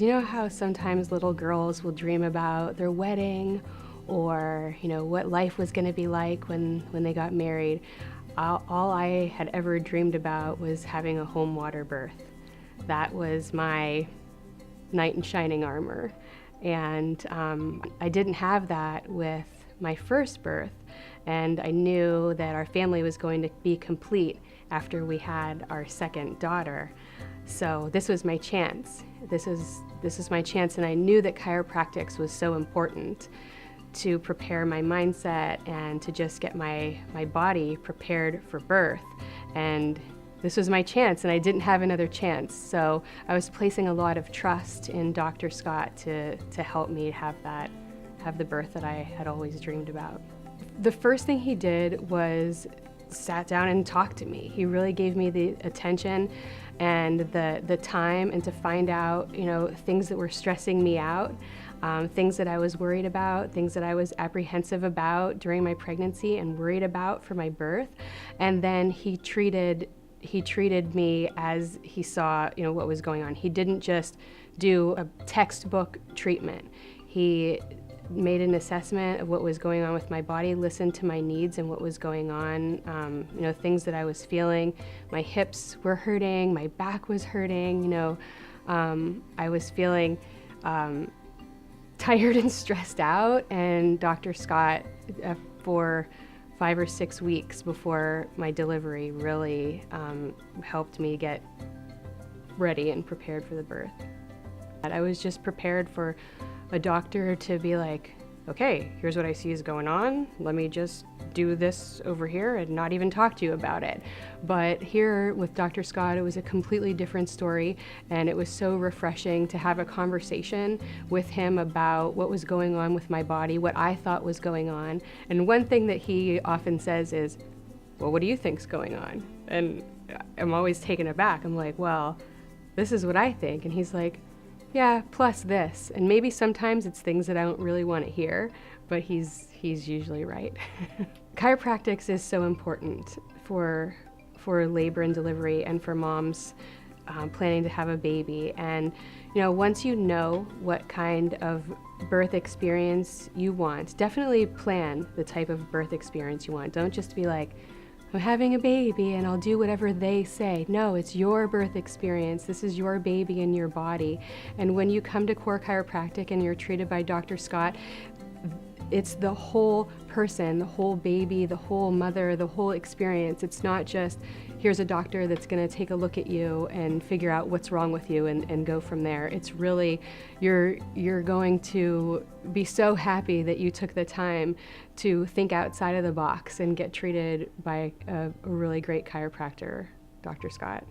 You know how sometimes little girls will dream about their wedding or, what life was going to be like when they got married? All I had ever dreamed about was having a home water birth. That was my knight in shining armor. And I didn't have that with my first birth. And I knew that our family was going to be complete after we had our second daughter. So this was my chance. This is my chance, and I knew that chiropractics was so important to prepare my mindset and to just get my body prepared for birth. And this was my chance, and I didn't have another chance. So I was placing a lot of trust in Dr. Scott to help me have the birth that I had always dreamed about. The first thing he did was sat down and talked to me. He really gave me the attention and the time, and to find out, things that were stressing me out, things that I was worried about, things that I was apprehensive about during my pregnancy and worried about for my birth. And then he treated me as he saw, what was going on. He didn't just do a textbook treatment. He made an assessment of what was going on with my body, listened to my needs and what was going on, things that I was feeling. My hips were hurting, my back was hurting, I was feeling tired and stressed out, and Dr. Scott, for 5 or 6 weeks before my delivery, really helped me get ready and prepared for the birth. I was just prepared for a doctor to be like, okay, here's what I see is going on. Let me just do this over here and not even talk to you about it. But here with Dr. Scott, it was a completely different story, and it was so refreshing to have a conversation with him about what was going on with my body, what I thought was going on. And one thing that he often says is, well, what do you think's going on? And I'm always taken aback. I'm like, well, this is what I think. And he's like, yeah, plus this. And maybe sometimes it's things that I don't really want to hear, but he's usually right. Chiropractics is so important for labor and delivery and for moms planning to have a baby. And once you know what kind of birth experience you want, definitely plan the type of birth experience you want. Don't just be like, I'm having a baby and I'll do whatever they say. No, it's your birth experience. This is your baby in your body. And when you come to Core Chiropractic and you're treated by Dr. Scott, it's the whole person, the whole baby, the whole mother, the whole experience. It's not just, here's a doctor that's gonna take a look at you and figure out what's wrong with you and go from there. It's really, you're going to be so happy that you took the time to think outside of the box and get treated by a really great chiropractor, Dr. Scott.